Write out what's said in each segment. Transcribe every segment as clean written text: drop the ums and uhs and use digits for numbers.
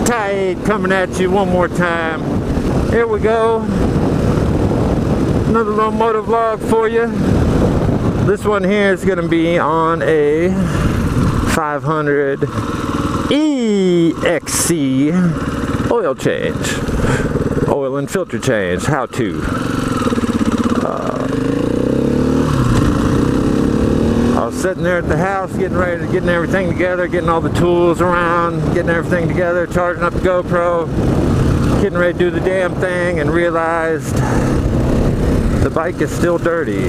tight, coming at you one more time. Here we go. Another little motor vlog for you. This one here is going to be on a 500 EXC oil change. Oil and filter change. How to. I was sitting there at the house getting everything together, getting all the tools around, getting everything together, charging up the GoPro, getting ready to do the damn thing, and realized the bike is still dirty.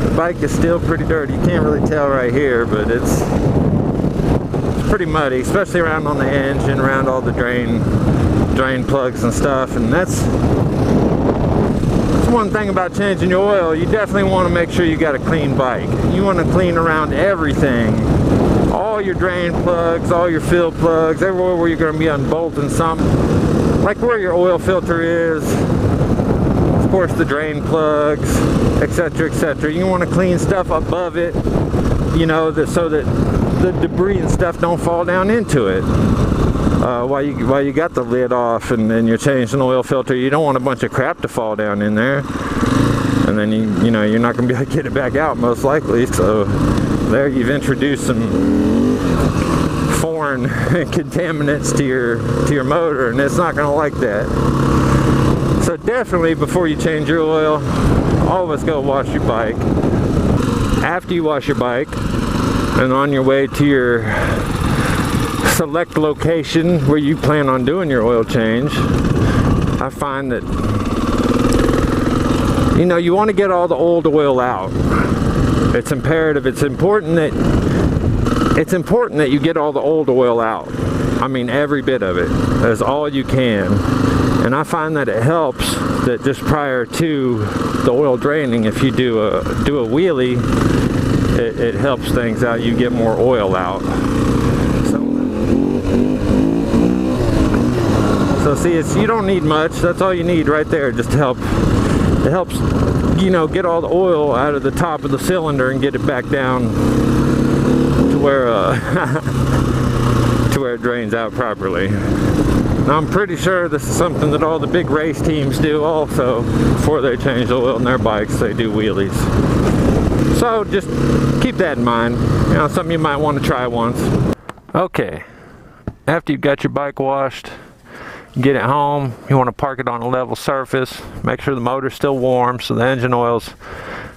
The bike is still pretty dirty. You can't really tell right here, but it's pretty muddy, especially around on the engine, around all the drain plugs and stuff. And that's one thing about changing your oil. You definitely want to make sure you got a clean bike. You want to clean around everything. All your drain plugs, all your fill plugs, everywhere where you're going to be unbolting something. Like where your oil filter is, of course the drain plugs, etc., etc. You want to clean stuff above it, you know, so that the debris and stuff don't fall down into it. While you got the lid off and you're changing the oil filter, you don't want a bunch of crap to fall down in there, and then you know you're not going to be able to get it back out most likely. So there you've introduced some foreign contaminants to your motor, and it's not going to like that. So definitely before you change your oil, always go wash your bike. After you wash your bike and on your way to your select location where you plan on doing your oil change, I find that, you know, you want to get all the old oil out. It's imperative. It's important that you get all the old oil out. I mean, every bit of it, as all you can. And I find that it helps that just prior to the oil draining, if you do a wheelie, it helps things out. You get more oil out. So see, you don't need much. That's all you need right there, just to help. It helps, you know, get all the oil out of the top of the cylinder and get it back down to where to where it drains out properly. Now I'm pretty sure this is something that all the big race teams do also. Before they change the oil in their bikes, they do wheelies. So just keep that in mind. You know, something you might want to try once. Okay, after you've got your bike washed, get it home, you want to park it on a level surface. Make sure the motor's still warm, so the engine oil's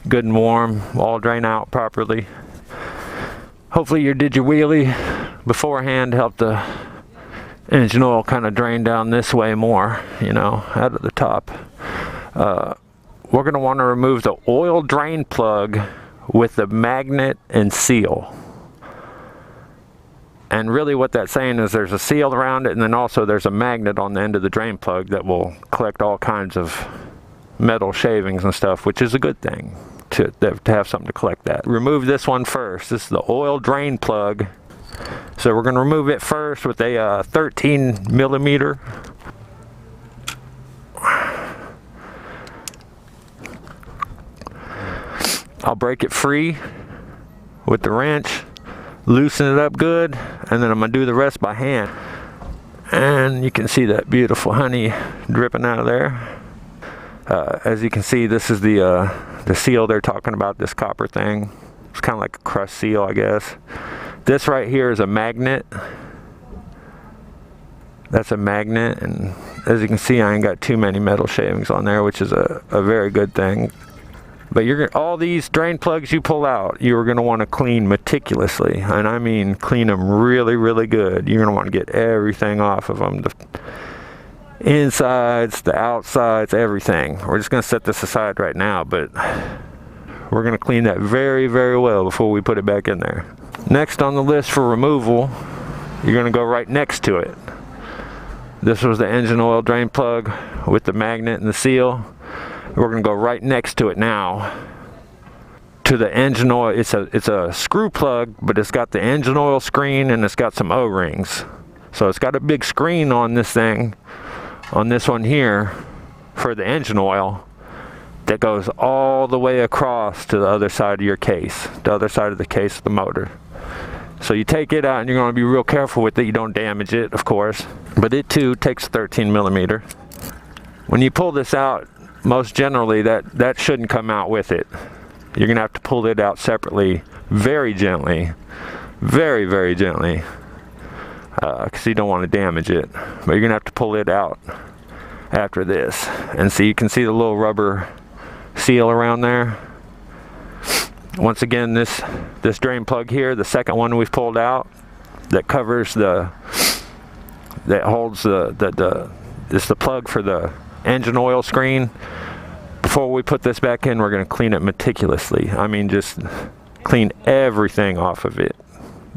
good and warm, all drain out properly. Hopefully you did your wheelie beforehand to help the engine oil kind of drain down this way more, you know, out of the top. We're going to want to remove the oil drain plug with the magnet and seal. And really what that's saying is there's a seal around it, and then also there's a magnet on the end of the drain plug that will collect all kinds of metal shavings and stuff, which is a good thing to have something to collect that. Remove this one first. This is the oil drain plug. So we're going to remove it first with a 13 millimeter. I'll break it free with the wrench, loosen it up good, and then I'm going to do the rest by hand. And you can see that beautiful honey dripping out of there. As you can see, this is the seal they're talking about, this copper thing. It's kind of like a crust seal, I guess. This right here is a magnet. That's a magnet, and as you can see, I ain't got too many metal shavings on there, which is a very good thing. But all these drain plugs you pull out, you're going to want to clean meticulously. And I mean clean them really, really good. You're going to want to get everything off of them. The insides, the outsides, everything. We're just going to set this aside right now, but we're going to clean that very, very well before we put it back in there. Next on the list for removal, you're going to go right next to it. This was the engine oil drain plug with the magnet and the seal. We're going to go right next to it now, to the engine oil. It's a screw plug, but it's got the engine oil screen and it's got some O-rings. So it's got a big screen on this thing, on this one here, for the engine oil, that goes all the way across to the other side of your case, the other side of the case of the motor. So you take it out and you're going to be real careful with it. You don't damage it, of course. But it too takes 13 millimeter. When you pull this out, most generally that shouldn't come out with it. You're going to have to pull it out separately, very gently. Very, very gently. Because you don't want to damage it. But you're going to have to pull it out after this. And so you can see the little rubber seal around there. Once again, this drain plug here, the second one we've pulled out, that covers that holds it's the plug for the engine oil screen. Before we put this back in, we're going to clean it meticulously. I mean, just clean everything off of it.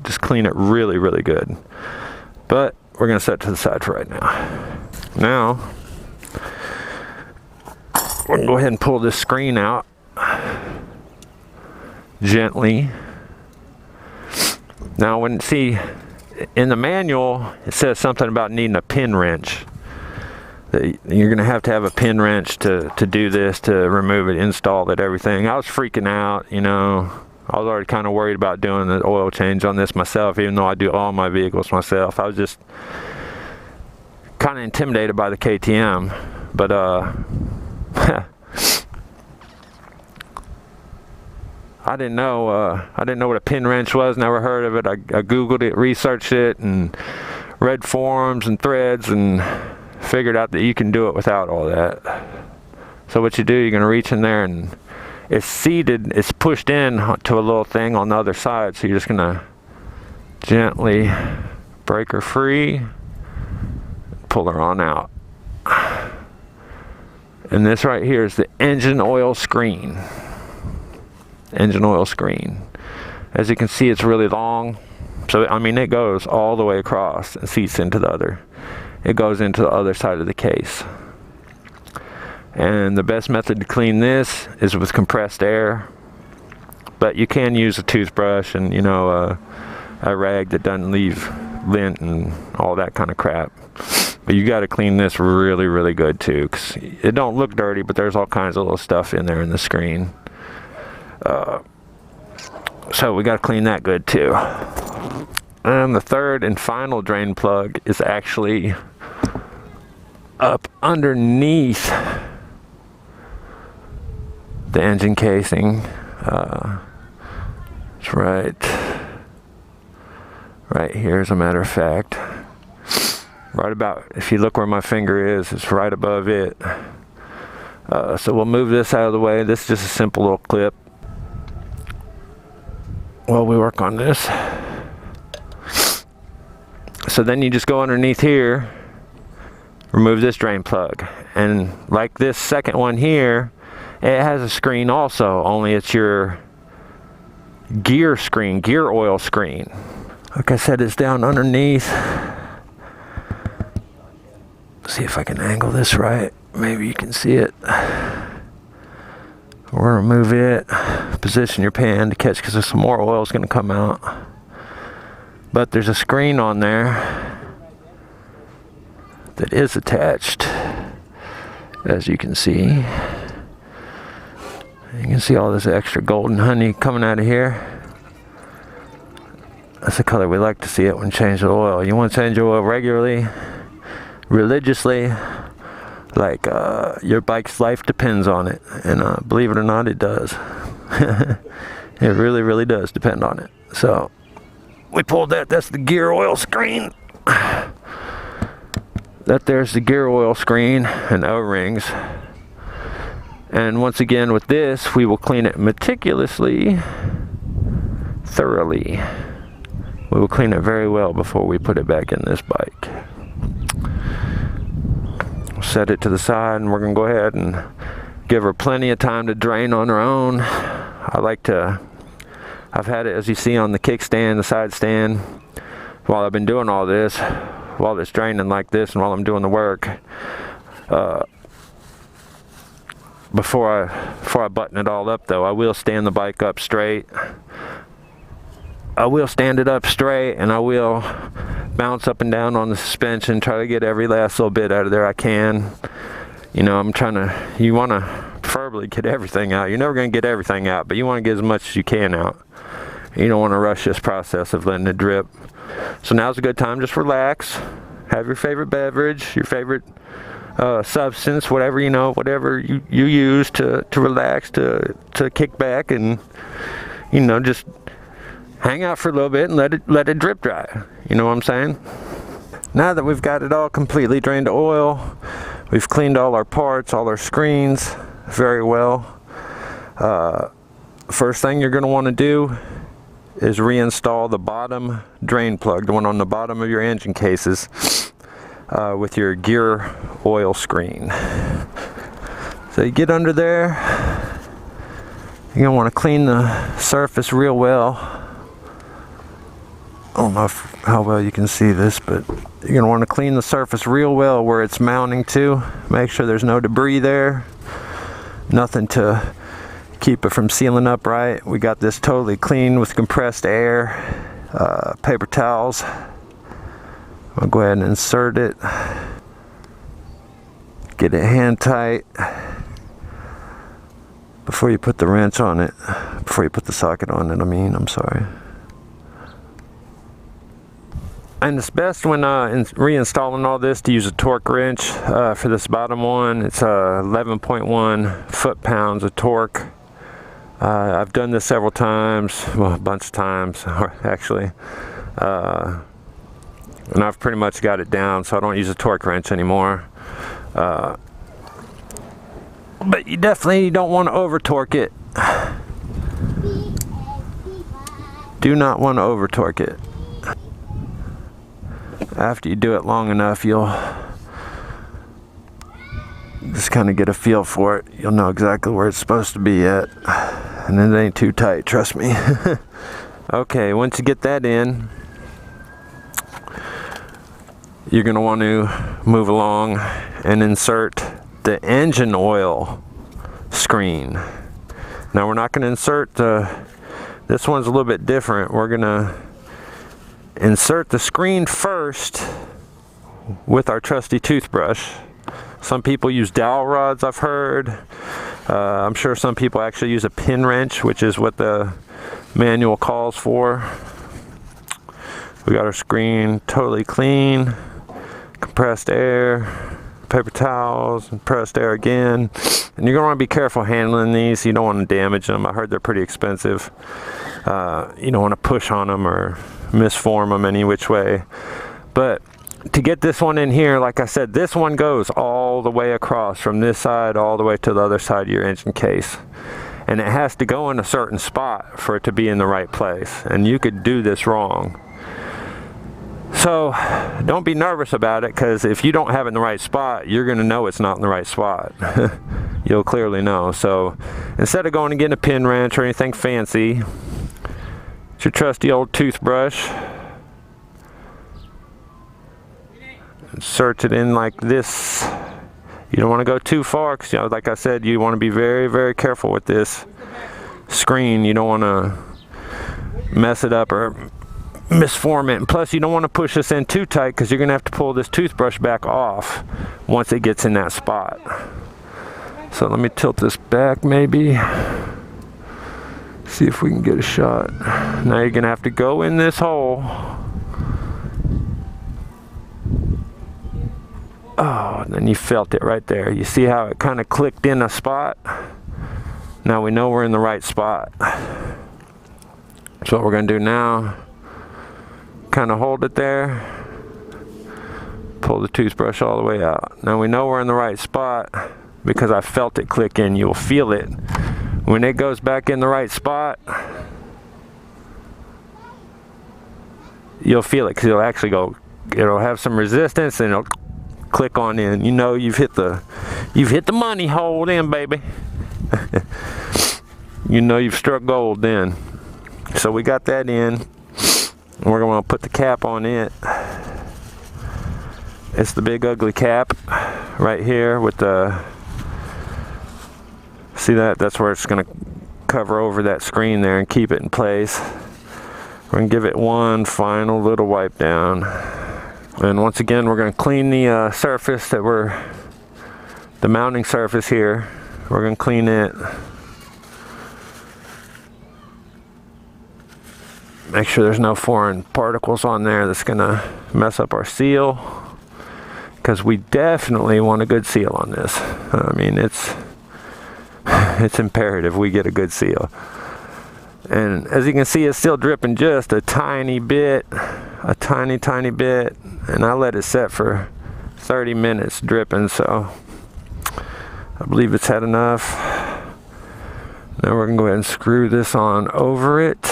Just clean it really, really good. But we're going to set it to the side for right now. Now, we're going to go ahead and pull this screen out gently. Now, see, in the manual, it says something about needing a pin wrench. You're going to have a pin wrench to do this, to remove it, install it, everything. I was freaking out, you know. I was already kind of worried about doing the oil change on this myself, even though I do all my vehicles myself. I was just kind of intimidated by the KTM. But, I didn't know what a pin wrench was, never heard of it. I Googled it, researched it, and read forums and threads, and figured out that you can do it without all that. So what you do, you're going to reach in there, and it's seated, it's pushed in to a little thing on the other side, so you're just going to gently break her free, pull her on out. And this right here is the engine oil screen. Engine oil screen. As you can see, it's really long, so I mean it goes all the way across and seats into the other. It goes into the other side of the case. And the best method to clean this is with compressed air, but you can use a toothbrush and, you know, a rag that doesn't leave lint and all that kind of crap. But you got to clean this really, really good too, because it don't look dirty, but there's all kinds of little stuff in there in the screen. So we got to clean that good too. And the third and final drain plug is actually up underneath the engine casing. It's right here, as a matter of fact. Right about, if you look where my finger is, it's right above it. So we'll move this out of the way. This is just a simple little clip while we work on this. So then you just go underneath here, remove this drain plug, and like this second one here, it has a screen also, only it's your gear screen, gear oil screen. Like I said, it's down underneath. See if I can angle this right. Maybe you can see it. We're gonna move it, position your pan to catch, because there's some more oil is gonna come out. But there's a screen on there that is attached, as you can see. You can see all this extra golden honey coming out of here. That's the color we like to see it when changing the oil. You want to change your oil regularly, religiously, like your bike's life depends on it. And believe it or not, it does. It really, really does depend on it. So we pulled that. That's the gear oil screen. That there's the gear oil screen and O-rings. And once again with this, we will clean it meticulously, thoroughly. We will clean it very well before we put it back in this bike. Set it to the side, and we're going to go ahead and give her plenty of time to drain on her own. I've had it, as you see, on the kickstand, the side stand, while I've been doing all this, while it's draining like this, and while I'm doing the work. Before I button it all up, though, I will stand the bike up straight. I will stand it up straight, and I will bounce up and down on the suspension, try to get every last little bit out of there I can. You know, you want to preferably get everything out. You're never going to get everything out, but you want to get as much as you can out. You don't want to rush this process of letting it drip. So now's a good time. Just relax. Have your favorite beverage, your favorite substance, whatever whatever you use to relax, to kick back, and just hang out for a little bit and let it drip dry. You know what I'm saying? Now that we've got it all completely drained of oil, we've cleaned all our parts, all our screens very well. First thing you're going to want to do is reinstall the bottom drain plug, the one on the bottom of your engine cases, with your gear oil screen. So you get under there, you're going to want to clean the surface real well. I don't know how well you can see this, but you're going to want to clean the surface real well where it's mounting to. Make sure there's no debris there, nothing to keep it from sealing up right. We got this totally clean with compressed air, paper towels. I'll go ahead and insert it, get it hand tight before you put the wrench on it, before you put the socket on it, I'm sorry. And it's best when reinstalling all this to use a torque wrench for this bottom one. It's 11.1 foot-pounds of torque. I've done this several times, well, a bunch of times actually, and I've pretty much got it down, so I don't use a torque wrench anymore. But you definitely don't want to over torque it. Do not want to over torque it. After you do it long enough, you'll just kind of get a feel for it. You'll know exactly where it's supposed to be at, and it ain't too tight, trust me. Okay, once you get that in, you're going to want to move along and insert the engine oil screen. Now we're not going to insert this one's a little bit different. We're going to insert the screen first with our trusty toothbrush. Some people use dowel rods, I've heard. I'm sure some people actually use a pin wrench, which is what the manual calls for. We got our screen totally clean, compressed air, paper towels, compressed air again. And you're going to want to be careful handling these. You don't want to damage them. I heard they're pretty expensive. You don't want to push on them or misform them any which way. But to get this one in here, like I said, this one goes all the way across from this side all the way to the other side of your engine case. And it has to go in a certain spot for it to be in the right place. And you could do this wrong. So don't be nervous about it, because if you don't have it in the right spot, you're going to know it's not in the right spot. You'll clearly know. So instead of going and getting a pin wrench or anything fancy, it's your trusty old toothbrush. Insert it in like this. You don't want to go too far, because like I said, you want to be very, very careful with this screen. You don't want to mess it up or misform it. And plus, you don't want to push this in too tight, because you're going to have to pull this toothbrush back off once it gets in that spot. So let me tilt this back maybe. See if we can get a shot. Now you're going to have to go in this hole. Oh, and then you felt it right there. You see how it kind of clicked in a spot? Now we know we're in the right spot. So what we're going to do now, kind of hold it there, pull the toothbrush all the way out. Now we know we're in the right spot because I felt it click in. You'll feel it. When it goes back in the right spot, you'll feel it, because it'll actually go, it'll have some resistance and it'll click on in. You know you've hit the money hole then, baby. You know you've struck gold then. So we got that in. We're going to put the cap on it. It's the big ugly cap right here with the, see that? That's where it's going to cover over that screen there and keep it in place. We're going to give it one final little wipe down. And once again, we're going to clean the surface that the mounting surface here. We're going to clean it. Make sure there's no foreign particles on there that's gonna mess up our seal, because we definitely want a good seal on this. I mean, it's imperative we get a good seal. And as you can see, it's still dripping just a tiny bit, a tiny bit, and I let it set for 30 minutes dripping, so I believe it's had enough. Now we're gonna go ahead and screw this on over it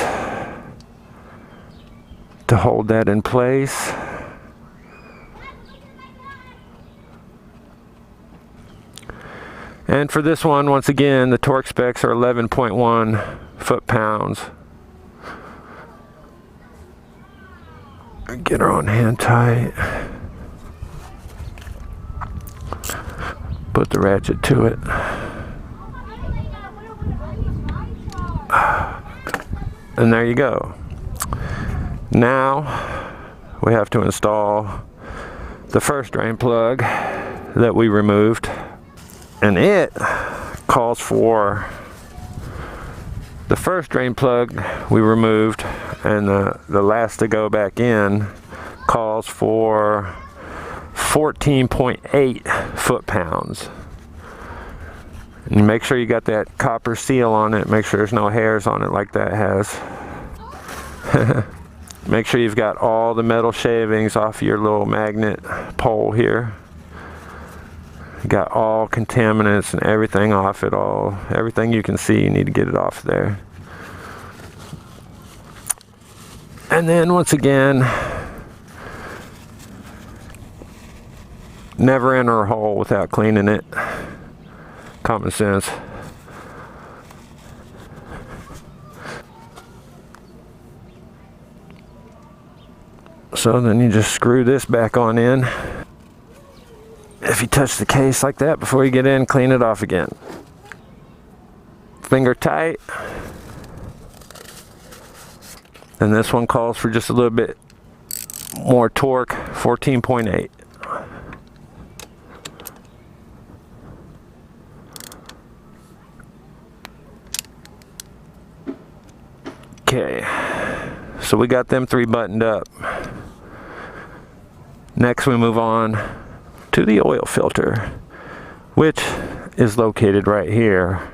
to hold that in place. And for this one, once again, the torque specs are 11.1 foot-pounds. Get her on hand tight. Put the ratchet to it. And there you go. Now we have to install the first drain plug that we removed, and it calls for the first drain plug we removed, and the last to go back in calls for 14.8 foot-pounds. And make sure you got that copper seal on it. Make sure there's no hairs on it like that has. Make sure you've got all the metal shavings off your little magnet pole here. You got all contaminants and everything off it all. Everything you can see, you need to get it off there. And then once again, never enter a hole without cleaning it. Common sense. So then you just screw this back on in. If you touch the case like that before you get in, clean it off again. Finger tight. And this one calls for just a little bit more torque, 14.8. Okay, so we got them three buttoned up. Next we move on to the oil filter, which is located right here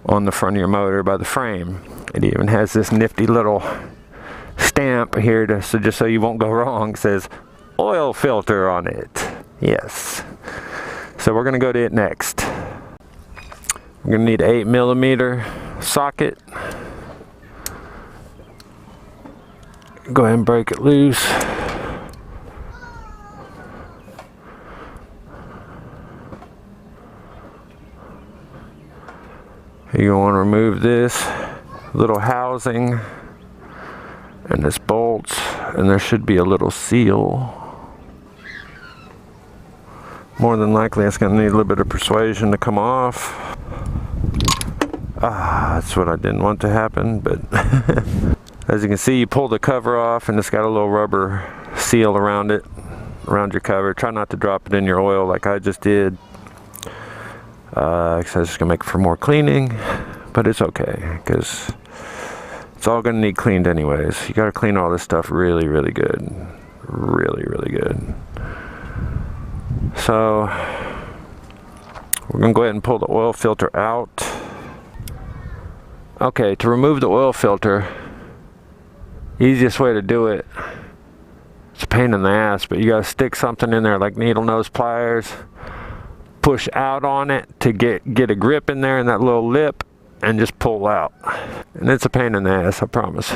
on the front of your motor by the frame. It even has this nifty little stamp here to, so just so you won't go wrong, it says oil filter on it. Yes. So we're gonna go to it next. We're gonna need an 8mm socket. Go ahead and break it loose. You're going to want to remove this little housing and this bolts, and there should be a little seal. More than likely it's going to need a little bit of persuasion to come off. That's what I didn't want to happen, but as you can see, you pull the cover off and it's got a little rubber seal around it, around your cover. Try not to drop it in your oil like I just did. Because it's going to make for more cleaning, but it's okay because it's all going to need cleaned anyways. You got to clean all this stuff really, really good. Really, really good. So we're going to go ahead and pull the oil filter out. Okay, to remove the oil filter, easiest way to do it, it's a pain in the ass, but you got to stick something in there like needle nose pliers. Push out on it to get a grip in there in that little lip and just pull out. And it's a pain in the ass, I promise.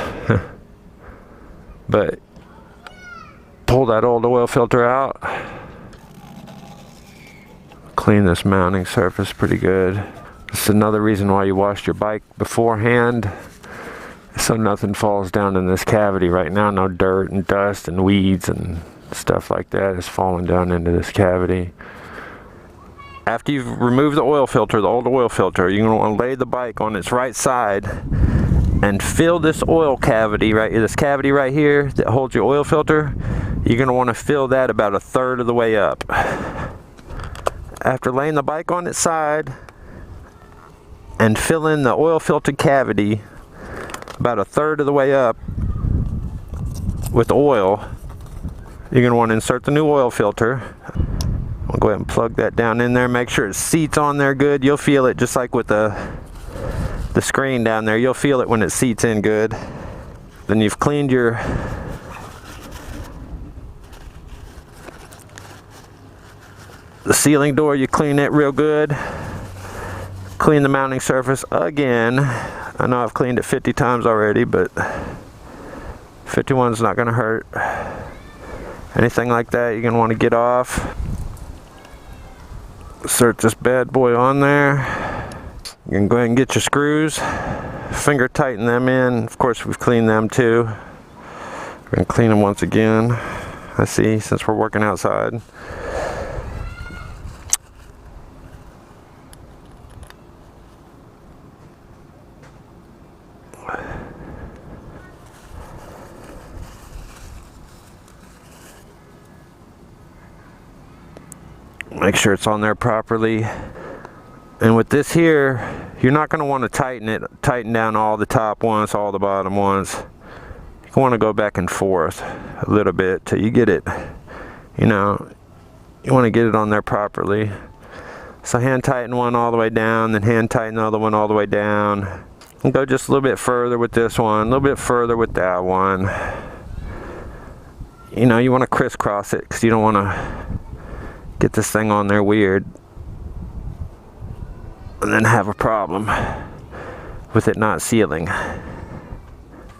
But pull that old oil filter out. Clean this mounting surface pretty good. This is another reason why you wash your bike beforehand, so nothing falls down in this cavity. Right now, no dirt and dust and weeds and stuff like that is falling down into this cavity. After you've removed the oil filter, the old oil filter, you're going to want to lay the bike on its right side and fill this oil cavity right here, this cavity right here that holds your oil filter. You're going to want to fill that about 1/3 of the way up. After laying the bike on its side and fill in the oil filter cavity about 1/3 of the way up, with oil, you're going to want to insert the new oil filter. I'll go ahead and plug that down in there. Make sure it seats on there good. You'll feel it just like with the screen down there. You'll feel it when it seats in good. Then you've cleaned the sealing door. You clean it real good. Clean the mounting surface again. I know I've cleaned it 50 times already, but 51's not going to hurt. Anything like that you're going to want to get off. Insert this bad boy on there. You can go ahead and get your screws. Finger tighten them in. Of course, we've cleaned them too. We're going to clean them once again. I see, since we're working outside. Make sure it's on there properly. And with this here, you're not going to want to tighten down all the top ones, all the bottom ones. You want to go back and forth a little bit till you get it, you know, you want to get it on there properly. So hand tighten one all the way down, then hand tighten the other one all the way down. And go just a little bit further with this one, a little bit further with that one. You know, you want to crisscross it because you don't want to get this thing on there weird and then have a problem with it not sealing.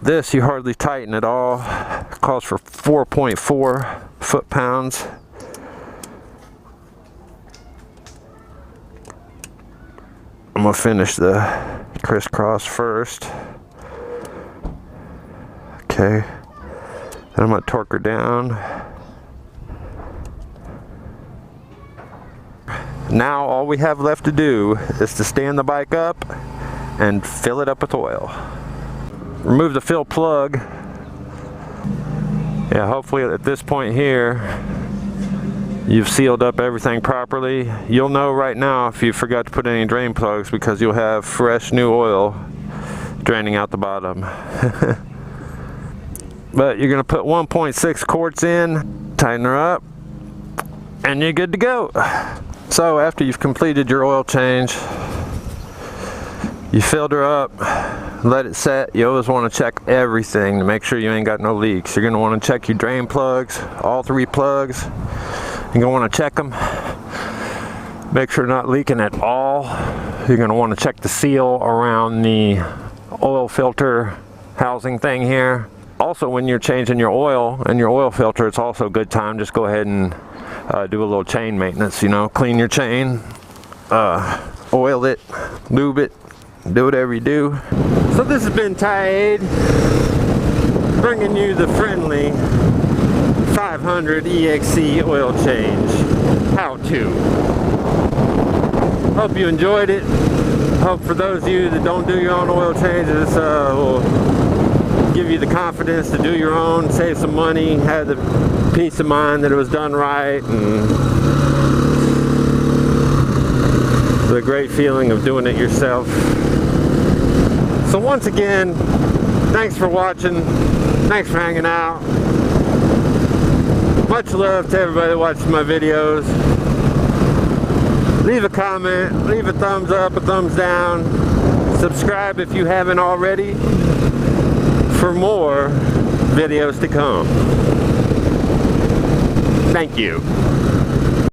This you hardly tighten at all. It calls for 4.4 foot-pounds. I'm gonna finish the crisscross first. Okay, then I'm gonna torque her down. Now all we have left to do is to stand the bike up and fill it up with oil. Remove the fill plug. Yeah, hopefully at this point here you've sealed up everything properly. You'll know right now if you forgot to put any drain plugs because you'll have fresh new oil draining out the bottom. But you're gonna put 1.6 quarts in, tighten her up, and you're good to go. So after you've completed your oil change, you filled her up, let it set. You always want to check everything to make sure you ain't got no leaks. You're going to want to check your drain plugs, all 3 plugs. You're going to want to check them. Make sure they're not leaking at all. You're going to want to check the seal around the oil filter housing thing here. Also, when you're changing your oil and your oil filter, it's also a good time. Just go ahead and do a little chain maintenance, you know, clean your chain, oil it, lube it, do whatever you do. So this has been Tide, bringing you the friendly 500 EXC oil change how-to. Hope you enjoyed it. Hope for those of you that don't do your own oil changes will give you the confidence to do your own, save some money, have the peace of mind that it was done right, and the great feeling of doing it yourself. So once again, thanks for watching, thanks for hanging out. Much love to everybody that watches my videos. Leave a comment, leave a thumbs up, a thumbs down, subscribe if you haven't already for more videos to come. Thank you.